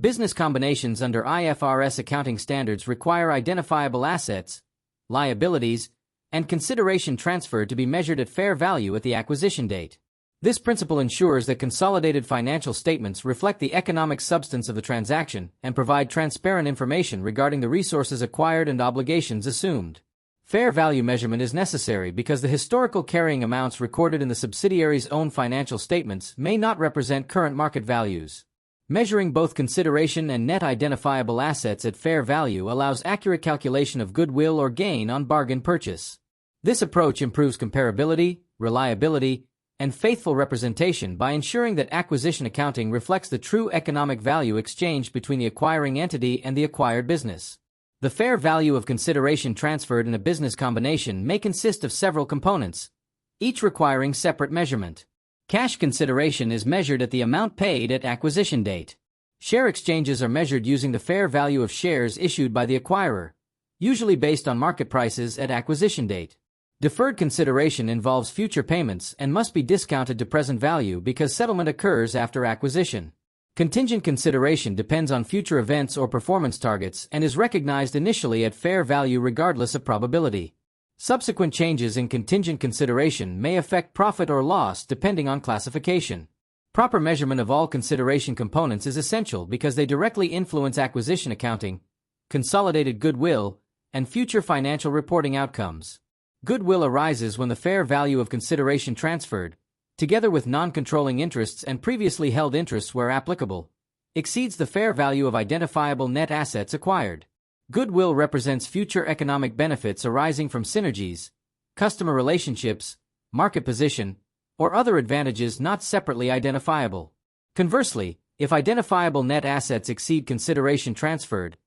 Business combinations under IFRS accounting standards require identifiable assets, liabilities, and consideration transferred to be measured at fair value at the acquisition date. This principle ensures that consolidated financial statements reflect the economic substance of the transaction and provide transparent information regarding the resources acquired and obligations assumed. Fair value measurement is necessary because the historical carrying amounts recorded in the subsidiary's own financial statements may not represent current market values. Measuring both consideration and net identifiable assets at fair value allows accurate calculation of goodwill or gain on bargain purchase. This approach improves comparability, reliability, and faithful representation by ensuring that acquisition accounting reflects the true economic value exchanged between the acquiring entity and the acquired business. The fair value of consideration transferred in a business combination may consist of several components, each requiring separate measurement. Cash consideration is measured at the amount paid at acquisition date. Share exchanges are measured using the fair value of shares issued by the acquirer, usually based on market prices at acquisition date. Deferred consideration involves future payments and must be discounted to present value because settlement occurs after acquisition. Contingent consideration depends on future events or performance targets and is recognized initially at fair value regardless of probability. Subsequent changes in contingent consideration may affect profit or loss depending on classification. Proper measurement of all consideration components is essential because they directly influence acquisition accounting, consolidated goodwill, and future financial reporting outcomes. Goodwill arises when the fair value of consideration transferred, together with non-controlling interests and previously held interests where applicable, exceeds the fair value of identifiable net assets acquired. Goodwill represents future economic benefits arising from synergies, customer relationships, market position, or other advantages not separately identifiable. Conversely, if identifiable net assets exceed consideration transferred,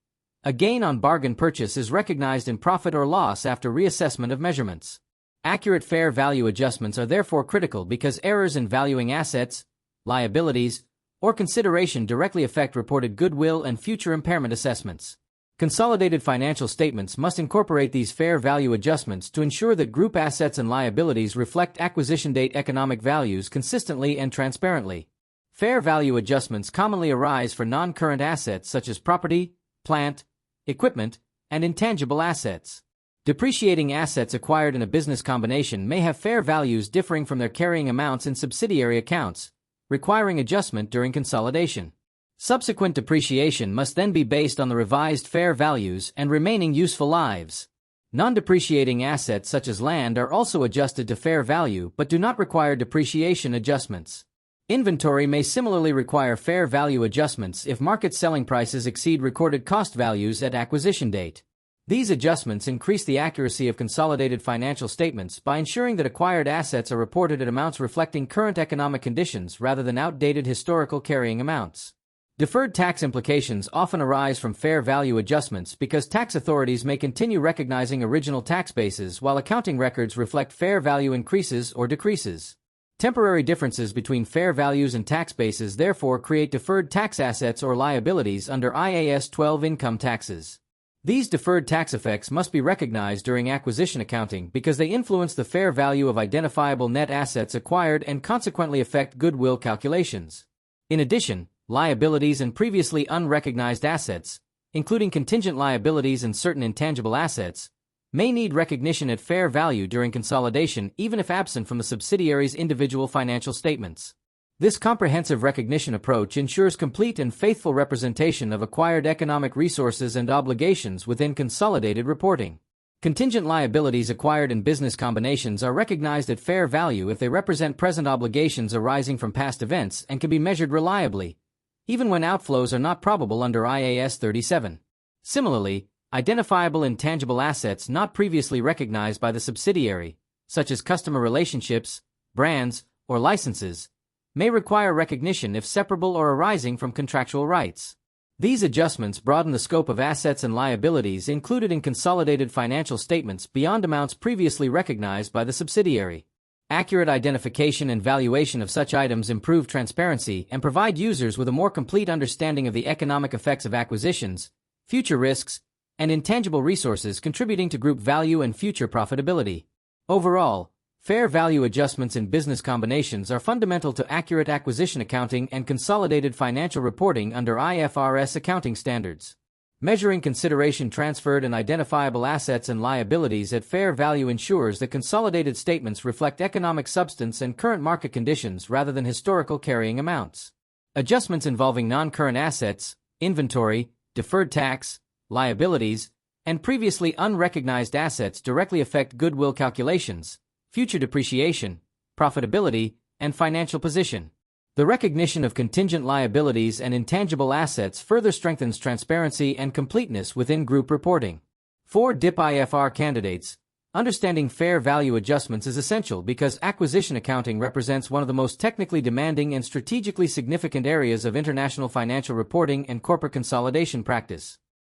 a gain on bargain purchase is recognized in profit or loss after reassessment of measurements. Accurate fair value adjustments are therefore critical because errors in valuing assets, liabilities, or consideration directly affect reported goodwill and future impairment assessments. Consolidated financial statements must incorporate these fair value adjustments to ensure that group assets and liabilities reflect acquisition date economic values consistently and transparently. Fair value adjustments commonly arise for non-current assets such as property, plant, equipment, and intangible assets. Depreciating assets acquired in a business combination may have fair values differing from their carrying amounts in subsidiary accounts, requiring adjustment during consolidation. Subsequent depreciation must then be based on the revised fair values and remaining useful lives. Non-depreciating assets such as land are also adjusted to fair value but do not require depreciation adjustments. Inventory may similarly require fair value adjustments if market selling prices exceed recorded cost values at acquisition date. These adjustments increase the accuracy of consolidated financial statements by ensuring that acquired assets are reported at amounts reflecting current economic conditions rather than outdated historical carrying amounts. Deferred tax implications often arise from fair value adjustments because tax authorities may continue recognizing original tax bases while accounting records reflect fair value increases or decreases. Temporary differences between fair values and tax bases therefore create deferred tax assets or liabilities under IAS 12 income taxes. These deferred tax effects must be recognized during acquisition accounting because they influence the fair value of identifiable net assets acquired and consequently affect goodwill calculations. In addition, liabilities and previously unrecognized assets, including contingent liabilities and certain intangible assets, may need recognition at fair value during consolidation even if absent from the subsidiary's individual financial statements. This comprehensive recognition approach ensures complete and faithful representation of acquired economic resources and obligations within consolidated reporting. Contingent liabilities acquired in business combinations are recognized at fair value if they represent present obligations arising from past events and can be measured reliably, even when outflows are not probable under IAS 37. Similarly, identifiable intangible assets not previously recognized by the subsidiary, such as customer relationships, brands, or licenses, may require recognition if separable or arising from contractual rights. These adjustments broaden the scope of assets and liabilities included in consolidated financial statements beyond amounts previously recognized by the subsidiary. Accurate identification and valuation of such items improve transparency and provide users with a more complete understanding of the economic effects of acquisitions, future risks, and intangible resources contributing to group value and future profitability. Overall, Fair value adjustments in business combinations are fundamental to accurate acquisition accounting and consolidated financial reporting under IFRS accounting standards. Measuring consideration transferred and identifiable assets and liabilities at fair value ensures that consolidated statements reflect economic substance and current market conditions rather than historical carrying amounts. Adjustments involving non-current assets, inventory, deferred tax, liabilities, and previously unrecognized assets directly affect goodwill calculations, future depreciation, profitability, and financial position. The recognition of contingent liabilities and intangible assets further strengthens transparency and completeness within group reporting. For DIP IFR candidates, understanding fair value adjustments is essential because acquisition accounting represents one of the most technically demanding and strategically significant areas of international financial reporting and corporate consolidation practice.